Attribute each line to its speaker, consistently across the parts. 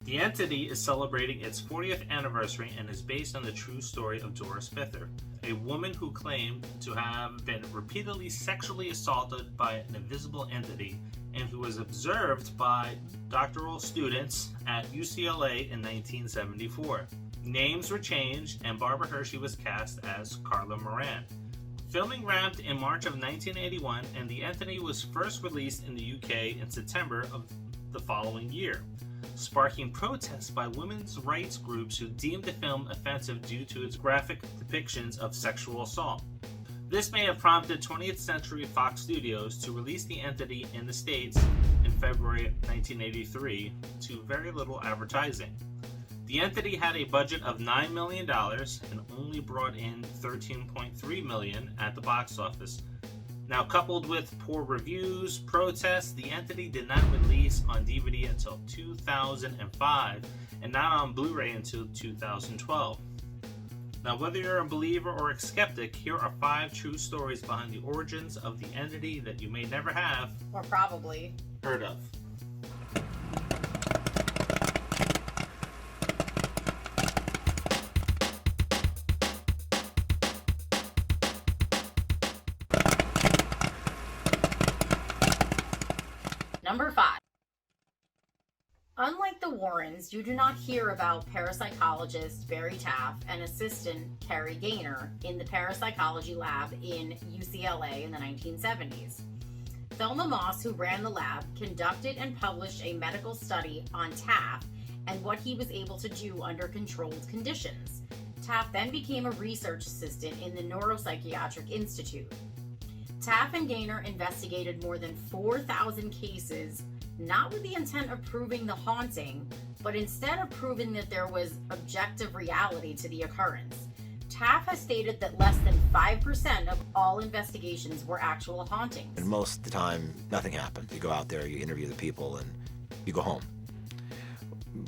Speaker 1: The entity is celebrating its 40th anniversary and is based on the true story of Doris, a woman who claimed to have been repeatedly sexually assaulted by an invisible entity and who was observed by doctoral students at UCLA in 1974. Names were changed and Barbara Hershey was cast as Carla Moran. Filming wrapped in March of 1981 and the entity was first released in the UK in September of the following year, sparking protests by women's rights groups who deemed the film offensive due to its graphic depictions of sexual assault. This may have prompted 20th Century Fox Studios to release the entity in the States in February 1983 to very little advertising. The entity had a budget of $9 million and only brought in $13.3 million at the box office. Now, coupled with poor reviews, protests, the entity did not release on DVD until 2005 and not on Blu-ray until 2012. Now, whether you're a believer or a skeptic, here are 5 true stories behind the origins of the entity that you may never have,
Speaker 2: or probably,
Speaker 1: heard of.
Speaker 2: Number 5. Unlike the Warrens, you do not hear about parapsychologist Barry Taft and assistant Carrie Gaynor in the parapsychology lab in UCLA in the 1970s. Thelma Moss, who ran the lab, conducted and published a medical study on Taft and what he was able to do under controlled conditions. Taft then became a research assistant in the Neuropsychiatric Institute. Taft and Gaynor investigated more than 4,000 cases, not with the intent of proving the haunting, but instead of proving that there was objective reality to the occurrence. Taft has stated that less than 5% of all investigations were actual hauntings.
Speaker 3: And most of the time, nothing happens. You go out there, you interview the people, and you go home.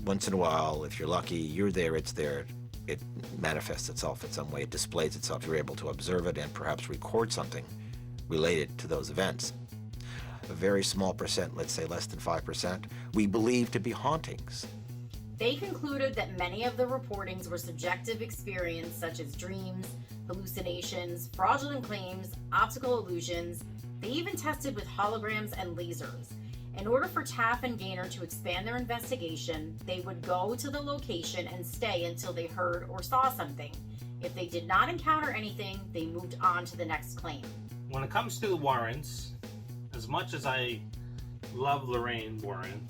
Speaker 3: Once in a while, if you're lucky, you're there, it's there. It manifests itself in some way. It displays itself. You're able to observe it and perhaps record something related to those events. A very small percent, let's say less than 5%, we believe to be hauntings.
Speaker 2: They concluded that many of the reportings were subjective experience such as dreams, hallucinations, fraudulent claims, optical illusions. They even tested with holograms and lasers. In order for Taft and Gaynor to expand their investigation, they would go to the location and stay until they heard or saw something. If they did not encounter anything, they moved on to the next claim.
Speaker 1: When it comes to the Warrens, as much as I love Lorraine Warren,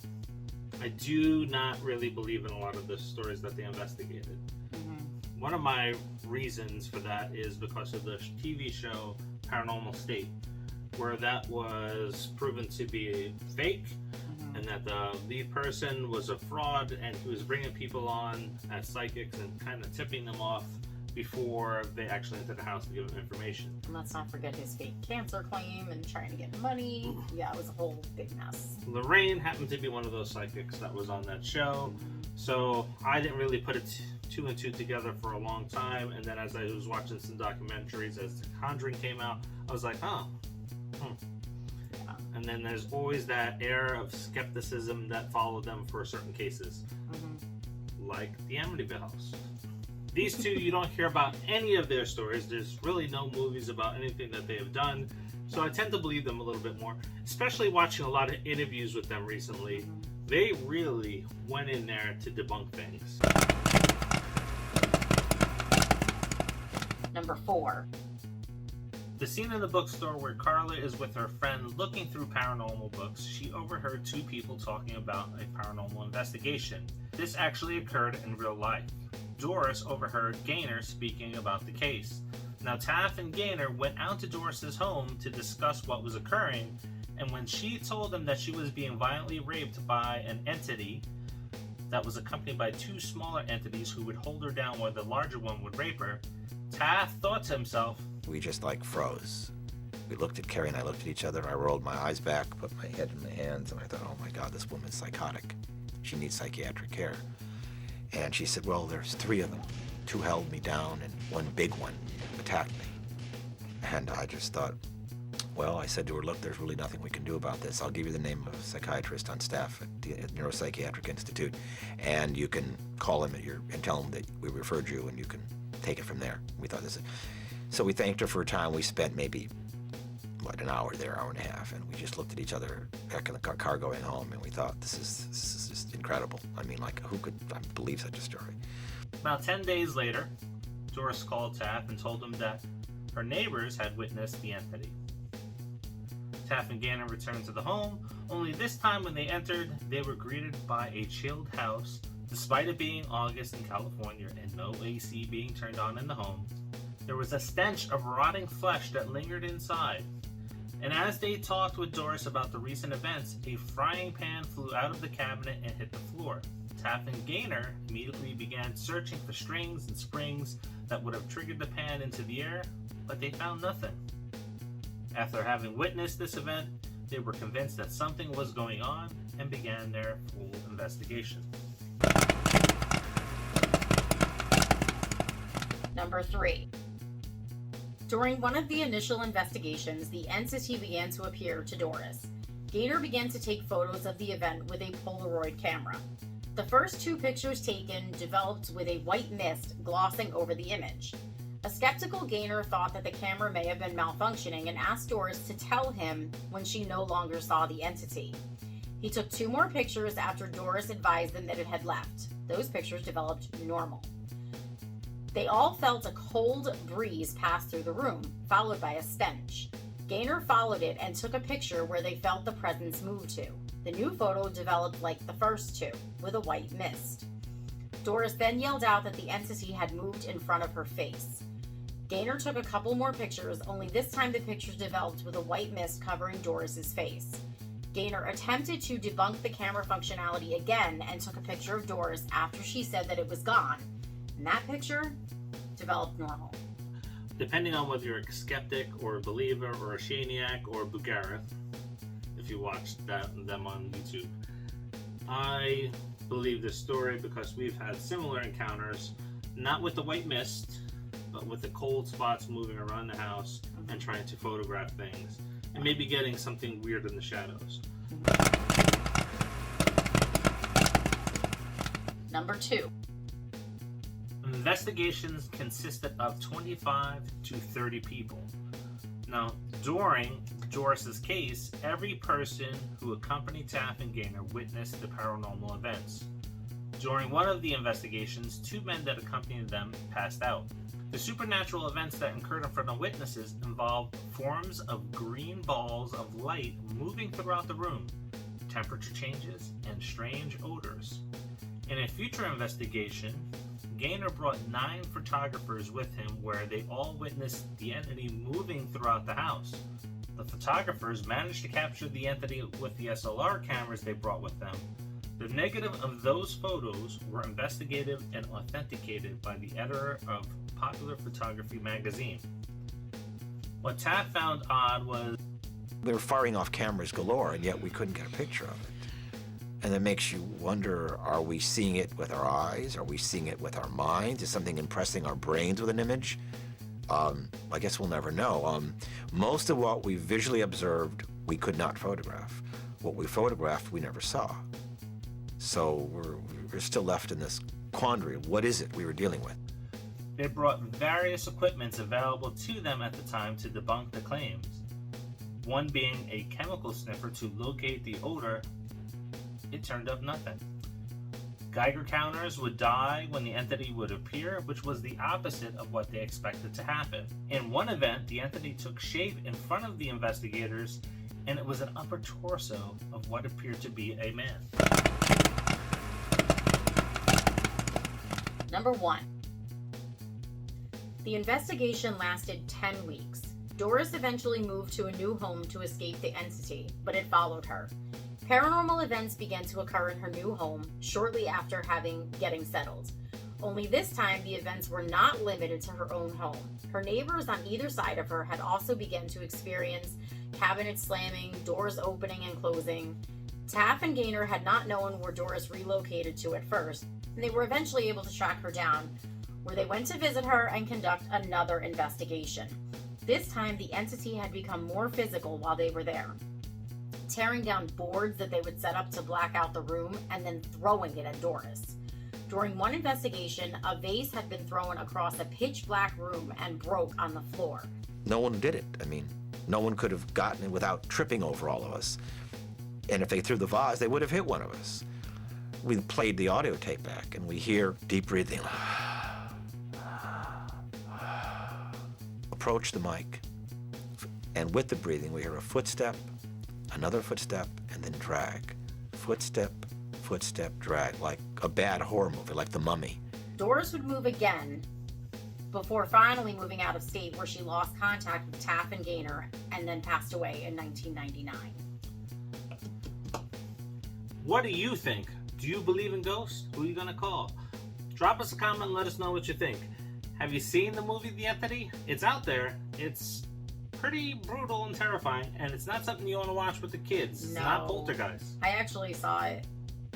Speaker 1: I do not really believe in a lot of the stories that they investigated. Mm-hmm. One of my reasons for that is because of the TV show Paranormal State, where that was proven to be fake, mm-hmm. and that the lead person was a fraud and he was bringing people on as psychics and kind of tipping them off before they actually entered the house to give them information.
Speaker 2: And let's not forget his fake cancer claim and trying to get money. Yeah, it was a whole big mess.
Speaker 1: Lorraine happened to be one of those psychics that was on that show, so I didn't really put it 2 and 2 together for a long time, and then as I was watching some documentaries as The Conjuring came out, I was like, yeah. And then there's always that air of skepticism that followed them for certain cases, mm-hmm. like the Amityville House. These two, you don't hear about any of their stories. There's really no movies about anything that they have done. So I tend to believe them a little bit more, especially watching a lot of interviews with them recently. They really went in there to debunk things.
Speaker 2: Number 4.
Speaker 1: The scene in the bookstore where Carla is with her friend looking through paranormal books, she overheard 2 people talking about a paranormal investigation. This actually occurred in real life. Doris overheard Gaynor speaking about the case. Now, Taft and Gaynor went out to Doris's home to discuss what was occurring, and when she told them that she was being violently raped by an entity that was accompanied by 2 smaller entities who would hold her down while the larger one would rape her, Taft thought to himself,
Speaker 3: we just froze. We looked at Carrie and I looked at each other. I rolled my eyes back, put my head in my hands, and I thought, oh my God, this woman's psychotic. She needs psychiatric care. And she said, well, there's 3 of them. 2 held me down and 1 big one attacked me. And I just thought, Well, I said to her, look, there's really nothing we can do about this. I'll give you the name of a psychiatrist on staff at the Neuropsychiatric Institute, and you can call him and tell him that we referred you, and you can take it from there. We thought this. So we thanked her for her time. We spent maybe, an hour there, hour and a half, and we just looked at each other back in the car going home, and we thought, this is just incredible. I mean, who could believe such a story?
Speaker 1: About 10 days later, Doris called Taff and told him that her neighbors had witnessed the entity. Taff and Gaynor returned to the home, only this time when they entered, they were greeted by a chilled house. Despite it being August in California and no AC being turned on in the home, there was a stench of rotting flesh that lingered inside. And as they talked with Doris about the recent events, a frying pan flew out of the cabinet and hit the floor. Taff and Gaynor immediately began searching for strings and springs that would have triggered the pan into the air, but they found nothing. After having witnessed this event, they were convinced that something was going on and began their full investigation.
Speaker 2: Number 3. During one of the initial investigations, the entity began to appear to Doris. Gaynor began to take photos of the event with a Polaroid camera. The first 2 pictures taken developed with a white mist glossing over the image. A skeptical Gaynor thought that the camera may have been malfunctioning and asked Doris to tell him when she no longer saw the entity. He took 2 more pictures after Doris advised them that it had left. Those pictures developed normal. They all felt a cold breeze pass through the room, followed by a stench. Gaynor followed it and took a picture where they felt the presence move to. The new photo developed like the first 2, with a white mist. Doris then yelled out that the entity had moved in front of her face. Gaynor took a couple more pictures, only this time the pictures developed with a white mist covering Doris's face. Gaynor attempted to debunk the camera functionality again and took a picture of Doris after she said that it was gone. And that picture developed normal.
Speaker 1: Depending on whether you're a skeptic or a believer or a Shaniac or a Bugara, if you watched them on YouTube, I believe this story because we've had similar encounters, not with the white mist, but with the cold spots moving around the house and trying to photograph things, and maybe getting something weird in the shadows.
Speaker 2: Number 2.
Speaker 1: Investigations consisted of 25 to 30 people. Now, during Doris's case, every person who accompanied Taff and Gaynor witnessed the paranormal events. During one of the investigations, 2 men that accompanied them passed out. The supernatural events that occurred in front of witnesses involved forms of green balls of light moving throughout the room, temperature changes, and strange odors. In a future investigation, Gaynor brought 9 photographers with him where they all witnessed the entity moving throughout the house. The photographers managed to capture the entity with the SLR cameras they brought with them. The negative of those photos were investigated and authenticated by the editor of Popular Photography magazine. What Taff found odd was
Speaker 3: they were firing off cameras galore, and yet we couldn't get a picture of it. And that makes you wonder, are we seeing it with our eyes? Are we seeing it with our minds? Is something impressing our brains with an image? I guess we'll never know. Most of what we visually observed, we could not photograph. What we photographed, we never saw. So we're still left in this quandary. What is it we were dealing with?
Speaker 1: they brought various equipments available to them at the time to debunk the claims. One being a chemical sniffer to locate the odor. It turned up nothing. Geiger counters would die when the entity would appear, which was the opposite of what they expected to happen. In one event, the entity took shape in front of the investigators, and it was an upper torso of what appeared to be a man.
Speaker 2: Number 1. The investigation lasted 10 weeks. Doris eventually moved to a new home to escape the entity, but it followed her. Paranormal events began to occur in her new home shortly after getting settled. Only this time, the events were not limited to her own home. Her neighbors on either side of her had also begun to experience cabinets slamming, doors opening and closing. Taff and Gaynor had not known where Doris relocated to at first, and they were eventually able to track her down, where they went to visit her and conduct another investigation. This time, the entity had become more physical while they were there, tearing down boards that they would set up to black out the room and then throwing it at Doris. During one investigation, a vase had been thrown across a pitch black room and broke on the floor.
Speaker 3: No one did it. I mean, no one could have gotten it without tripping over all of us. And if they threw the vase, they would have hit one of us. We played the audio tape back, and we hear deep breathing. Approach the mic, and with the breathing, we hear a footstep, another footstep, and then drag. Footstep, footstep, drag, like a bad horror movie, like The Mummy.
Speaker 2: Doris would move again before finally moving out of state, where she lost contact with Taff and Gaynor and then passed away in 1999.
Speaker 1: What do you think? Do you believe in ghosts? Who are you gonna call? Drop us a comment and let us know what you think. Have you seen the movie The Entity? It's out there. It's pretty brutal and terrifying, and it's not something you want to watch with the kids. It's not Poltergeist.
Speaker 2: I actually saw it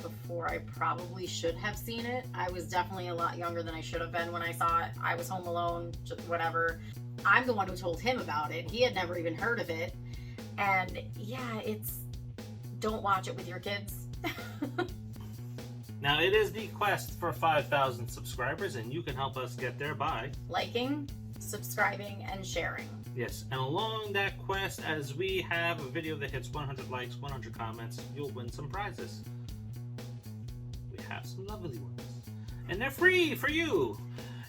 Speaker 2: before I probably should have seen it. I was definitely a lot younger than I should have been when I saw it. I was home alone, just whatever. I'm the one who told him about it. He had never even heard of it. And yeah, don't watch it with your kids.
Speaker 1: Now, it is the quest for 5,000 subscribers, and you can help us get there by
Speaker 2: liking, subscribing, and sharing.
Speaker 1: Yes, and along that quest, as we have a video that hits 100 likes, 100 comments, you'll win some prizes. We have some lovely ones, and they're free for you.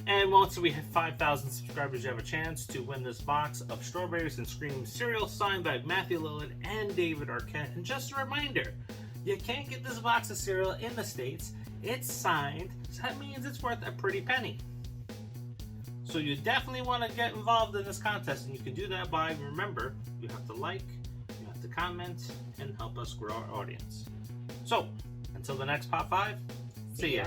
Speaker 1: And once we hit 5,000 subscribers, you have a chance to win this box of Strawberries and Scream cereal signed by Matthew Lillard and David Arquette. And just a reminder, you can't get this box of cereal in the States. It's signed, so that means it's worth a pretty penny. So you definitely want to get involved in this contest, and you can do that by, remember, you have to like, you have to comment, and help us grow our audience. So, until the next Pop 5, see ya.